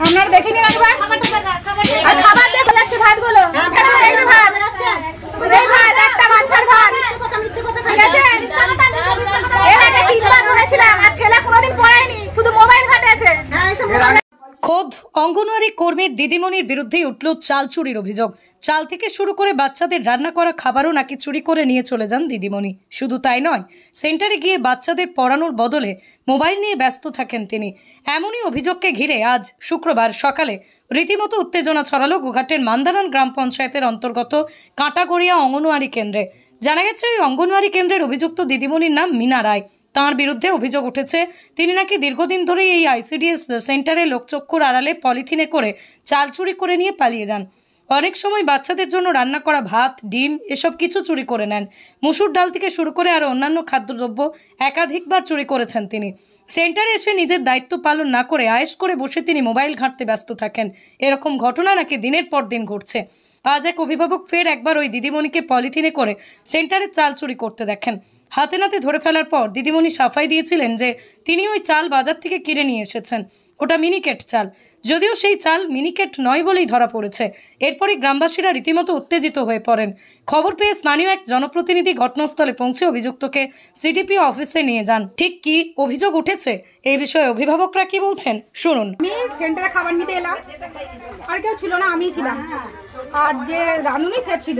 আপনারা দেখে নিন একবার আর খাবার দিয়ে যাচ্ছে ভাতগুলো এই যে ভাত এই ভাত একটা বাচ্চার ভাত ঠিক আছে এর আগে 3 বার ধরেছিলাম আর ছেলে কোনোদিন পড়ায়নি শুধু মোবাইল ঘাটেছে। খোদ অঙ্গনওয়াড়ি কর্মীর দিদিমণির বিরুদ্ধেই উঠল চাল চুরির অভিযোগ। চাল থেকে শুরু করে বাচ্চাদের রান্না করা খাবারও নাকি চুরি করে নিয়ে চলে যান দিদিমণি। শুধু তাই নয়, সেন্টারে গিয়ে বাচ্চাদের পড়ানোর বদলে মোবাইল নিয়ে ব্যস্ত থাকেন তিনি। এমনই অভিযোগকে ঘিরে আজ শুক্রবার সকালে রীতিমতো উত্তেজনা ছড়ালো গোঘাটের মান্দারান গ্রাম পঞ্চায়েতের অন্তর্গত কাঁটাগড়িয়া অঙ্গনওয়াড়ি কেন্দ্রে। জানা গেছে ওই অঙ্গনওয়াড়ি কেন্দ্রের অভিযুক্ত দিদিমণির নাম মিনা রায়। তাঁর বিরুদ্ধে অভিযোগ উঠেছে তিনি নাকি দীর্ঘদিন ধরেই এই আইসিডিএস সেন্টারে লোকচক্ষুর আড়ালে পলিথিনে করে চাল চুরি করে নিয়ে পালিয়ে যান। অনেক সময় বাচ্চাদের জন্য রান্না করা ভাত, ডিম এসব কিছু চুরি করে নেন। মুসুর ডাল থেকে শুরু করে আরও অন্যান্য খাদ্যদ্রব্য একাধিকবার চুরি করেছেন তিনি। সেন্টারে এসে নিজের দায়িত্ব পালন না করে আয়েশ করে বসে তিনি মোবাইল ঘাঁটতে ব্যস্ত থাকেন। এরকম ঘটনা নাকি দিনের পর দিন ঘটছে। আজ এক অভিভাবক ফের একবার ওই দিদিমণিকে পলিথিনে করে সেন্টারে চাল চুরি করতে দেখেন। হাতে নাতে ধরে ফেলার পর দিদিমণি সাফাই দিয়েছিলেন যে তিনি ওই চাল বাজার থেকে কিনে নিয়ে এসেছেন। ওটা মিনিকেট চাল, যদিও সেই চাল মিনিকেট নয় বলেই ধরা পড়েছে। এরপরই গ্রামবাসীরা রীতিমতো উত্তেজিত হয়ে পড়েন। খবর পেয়ে স্থানীয় এক জনপ্রতিনিধি ঘটনাস্থলে পৌঁছে অভিযুক্তকে সিডিপিও অফিসে নিয়ে যান। ঠিক কি অভিযোগ উঠেছে এই বিষয়ে অভিভাবকরা কি বলছেন শুনুন। আমি সেন্টারে খাবার নিতে এলাম, আর কেউ ছিল না, আমিই ছিলাম। আর যে রাঁধুনি সে ছিল,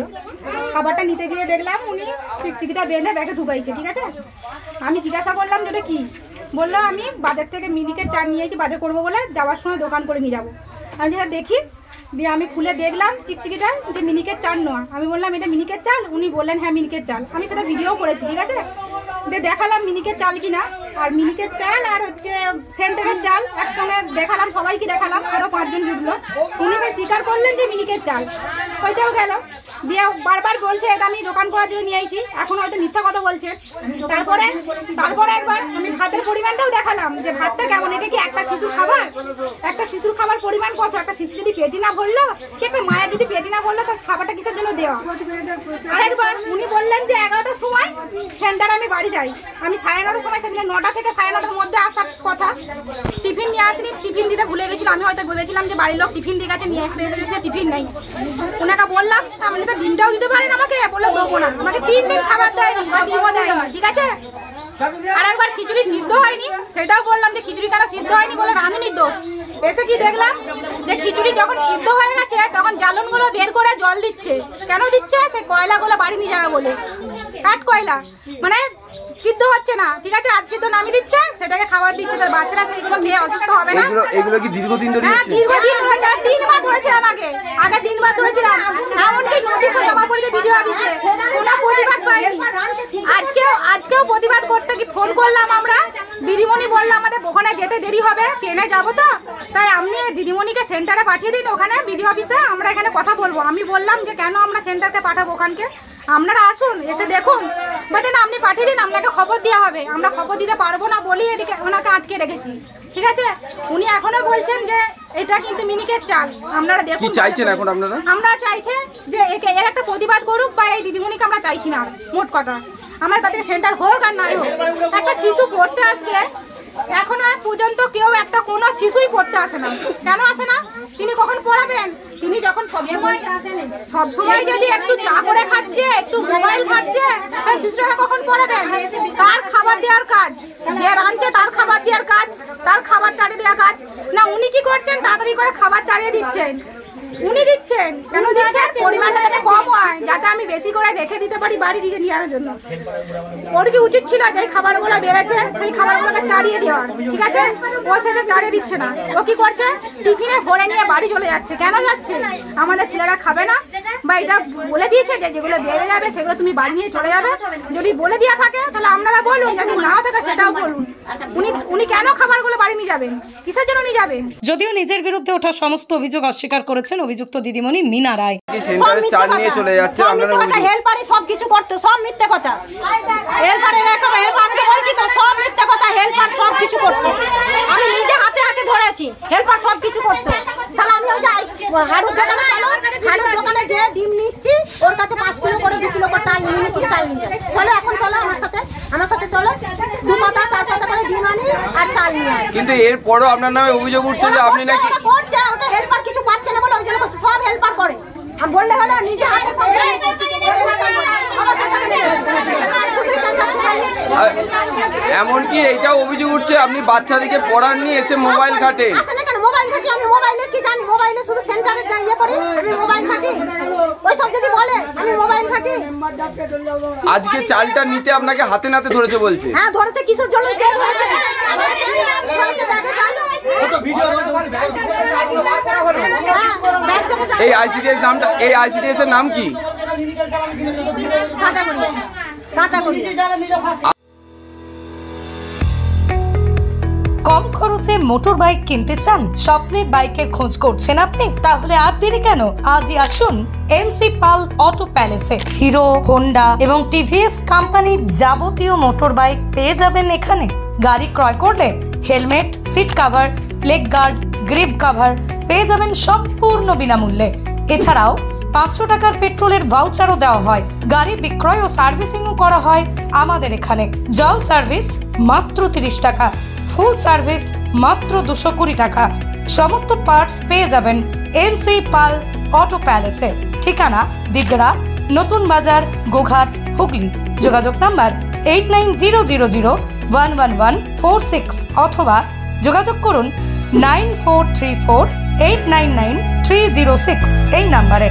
খাবারটা নিতে গিয়ে দেখলাম উনি চিকচিকিটা বেঁধে ব্যাগে ঢুকাইছে। ঠিক আছে, আমি জিজ্ঞাসা করলাম যেটা কি, বললো আমি বাজার থেকে মিনিকেট চাল নিয়েছি, বাজার করবো বলে যাওয়ার সময় দোকান করে নিয়ে যাবো। আমি যেটা দেখি দিয়ে আমি খুলে দেখলাম চিকচিকিটা যে মিনিকেট চাল নয়। আমি বললাম এটা মিনিকেট চাল, উনি বললেন হ্যাঁ মিনিকেট চাল। আমি সেটা ভিডিও করেছি। ঠিক আছে, দিয়ে দেখালাম মিনিকেট চাল কিনা, আর মিনিকেট চাল আর হচ্ছে সেন্টারের চাল একসঙ্গে দেখালাম, সবাইকে দেখালাম, আরও 5 জন জুটলো। উনি তো স্বীকার করলেন যে মিনিকেট চাল, ওইটাও গেল। দিয়ে বারবার বলছে এটা আমি দোকান করার জন্য নিয়ে আইছি, এখন হয়তো মিথ্যা কথা বলছে। তারপরে একবার আমি ভাতের পরিমাণটাও দেখালাম যে ভাতটা কেমন, এটা কি একটা শিশুর খাবার? একটা শিশুর খাবার পরিমাণ কত? একটা শিশু যদি পেটি না ভরলো, কি একটা মায়ের যদি পেটি না ভরলো, তার খাবারটা কিসের জন্য দেওয়া? আরেকবার উনি বললেন যে 11টার সময় সেন্টারে আমি বাড়ি যাই। আমি 9:30টার সময়, সেদিন 9টা থেকে 9:30টার মধ্যে আসার কথা। টিফিন নিয়ে আসিনি, টিফিন দিতে ভুলে গেছিল। আমি হয়তো ভেবেছিলাম যে বাড়ির লোক টিফিন দিয়ে গেছে, নিয়ে এসে টিফিন নেই। ওনাকে বললাম আপনি তো ডিমটাও দিতে পারেন আমাকে, বললো দেবো না। আমাকে 3 দিন খাবার দেয়, ডিমও দেয়। ঠিক আছে, আর একবার খিচুড়ি সিদ্ধ হয়নি, সেটাও বললাম যে খিচুড়ি কেন সিদ্ধ হয়নি, বলে রাঁধুনির দোষ। এসে কি দেখলাম যে খিচুড়ি যখন সিদ্ধ হয়ে গেছে তখন জ্বালনগুলো বের করে জল দিচ্ছে। কেন দিচ্ছে? সে কয়লাগুলো বাড়ি নিয়ে যাবে বলে, কাঠ কয়লা, মানে সিদ্ধ হচ্ছে না। ঠিক আছে, আজ সিদ্ধ নামিয়ে দিচ্ছে, সেটাকে খাবার দিচ্ছে। তার বাচ্চারা সেইগুলো খেয়ে অসুস্থ হবে না। এগুলো কি দীর্ঘদিন ধরে? হ্যাঁ, দীর্ঘদিন ধরে। 3 বার ধরেছিলাম, আগে 3 বার ধরেছিলাম। এমনকি নোটিশও জমা পড়েছে ভিডিও অফিসে, কোনো প্রতিবাদ পাইনি। আজকেও প্রতিবাদ করতে কি ফোন করলাম আমরা, দিদিমণি বললো আমাদের ওখানে যেতে দেরি হবে, ট্রেনে যাবো তো, তাই আপনি দিদিমণিকে সেন্টারে পাঠিয়ে দিন ওখানে বিডিও অফিসে, আমরা এখানে কথা বলবো। আমি বললাম যে কেন আমরা সেন্টারকে পাঠাবো ওখানকে, আপনারা আসুন, এসে দেখুন। বলতে না, আপনি পাঠিয়ে দিন, আপনাকে খবর দেওয়া হবে। আমরা খবর দিতে পারবো না বলি এদিকে ওনাকে আটকে রেখেছি। ঠিক আছে, উনি এখনো বলছেন যে এটা কিন্তু মিনিকেট চাল। আপনারা দেখুন কি চাইছেন এখন আপনারা? আমরা চাইছে যে এর একটা প্রতিবাদ করুক, বা এই দিদিমণিকে আমরা চাইছি না। মোট কথা আমার কাছে সেন্টার হোক আর নাই হোক, একটা শিশু পড়তে আসবে, এখনো পর্যন্ত কেউ একটা কোনো শিশুই পড়তে আসে না। কেন আসে না? তিনি কখন পড়াবেন? তিনি যখন সবসময় যদি একটু চা করে খাচ্ছে, একটু মোবাইল খাচ্ছে, তাই শিশুরা কখন পড়াবেন? তার খাবার দেওয়ার কাজ, যে রাঁধছে তার খাবার দেওয়ার কাজ, তার খাবার চাড়িয়ে দেওয়ার কাজ না। উনি কি করছেন? তাড়াতাড়ি করে খাবার চাড়িয়ে দিচ্ছেন। উনি দিচ্ছেন কেন? দিচ্ছেন পরিমাণটা যাতে কম হয়, যাতে আমি বেশি করে রেখে দিতে পারি বাড়ি দিকে নিয়ে আসার জন্য। ওর কি উচিত ছিল যে খাবারগুলো বেড়েছে সেই খাবারগুলোকে চাড়িয়ে দেওয়ার? ঠিক আছে, ও সেটা চাড়িয়ে দিচ্ছে না। ও কি করছে? টিফিনে ভরে নিয়ে বাড়ি চলে যাচ্ছে। কেন যাচ্ছে? আমাদের ছেলেরা খাবে না, বা এটা বলে দিয়েছে যে যেগুলো বেড়ে যাবে সেগুলো তুমি বাড়ি নিয়ে চলে যাবে। যদি বলে দেওয়া থাকে তাহলে আপনারা বলুন, যদি না থাকে সেটাও বলুন। উনি কেন খাবারগুলো বাড়ি নিয়ে যাবেন? কিসের জন্য নিয়ে যাবেন? যদিও নিজের বিরুদ্ধে ওঠা সমস্ত অভিযোগ অস্বীকার করেছেন অভিযুক্ত দিদিমণি মিনা রায়। সেন্টারে চাল নিয়ে চলে যাচ্ছে, আপনারা হেল্পারই সব কিছু করতো, সব মিথ্যে কথা। হেল্পার আমি তো বলছি তো, সব মিথ্যে কথা। হেল্পার সব কিছু করতো, আমি নিজে হাতে ধরেছি। হেল্পার সব কিছু করতো। তাহলে আমি ওই যে হাড়ুর দোকানে চলো, হাড়ুর দোকানে যে ডিম নিচ্ছি ওর কাছে 5 কিলো করে 2 কিলো করে চাল নিয়ে চাল নিয়ে যায়। চলো এখন চলো আমার সাথে চলো, 2 পাতা 4 পাতা করে ডিম আনি আর চাল নিয়ে আসি। কিন্তু এরপরও আপনার নামে অভিযোগ উঠছে যে আপনি নাকি করছে, ওটা হেল্পার কিছু পাচ্ছে না বলে ওই জন্য করছে, সব হেল্পার করে। আমি বললে হলো নিজে হাতে এমনকি এইটাও অভিযোগ উঠছে আপনি বাচ্চাদেরকে পড়াননি, এসে মোবাইল ঘাটে। মোবাইল ঘাটি, আমি মোবাইলে কি জানি, মোবাইলে শুধু সেন্টারে ইয়ে করি, আমি মোবাইল ঘাটি। ওই সব যদি বলে আমি মোবাইল ঘাটি। আজকে চালটা নিতে আপনাকে হাতে নাতে ধরেছে বলছে। হ্যাঁ ধরেছে, কিসের জন্য ধরেছে? এই আইসিডিএস নামটা, এই আইসিডিএস এর নাম কি? কম খরচে মোটর বাইক কিনতে চান? স্বপ্নের বাইকের খোঁজ করছেন আপনি? তাহলে আর দেরি কেন, আজই আসুন এনসি পাল অটো প্যালেসে। হিরো, হোন্ডা এবং টিভিএস কোম্পানির যাবতীয় মোটর বাইক পেয়ে যাবেন এখানে। গাড়ি ক্রয় করলে helmet, seat cover, leg guard, grip cover পেয়ে যাবেন সম্পূর্ণ বিনামূল্যে। এছাড়াও 500 টাকার পেট্রোলের ভাউচারও দেওয়া হয়। গাড়ি বিক্রয় ও সার্ভিসিংও করা হয় আমাদের এখানে। জল সার্ভিস মাত্র 30 টাকা, ফুল সার্ভিস মাত্র 220 টাকা। সমস্ত পার্টস পেয়ে যাবেন এনসি পাল অটো প্যালেসে। ঠিকানা দিগড়া, নতুন বাজার, গোঘাট, হুগলি। যোগাযোগ নাম্বার 8900011146 অথবা যোগাযোগ করুন 9434899306 এই নাম্বারে।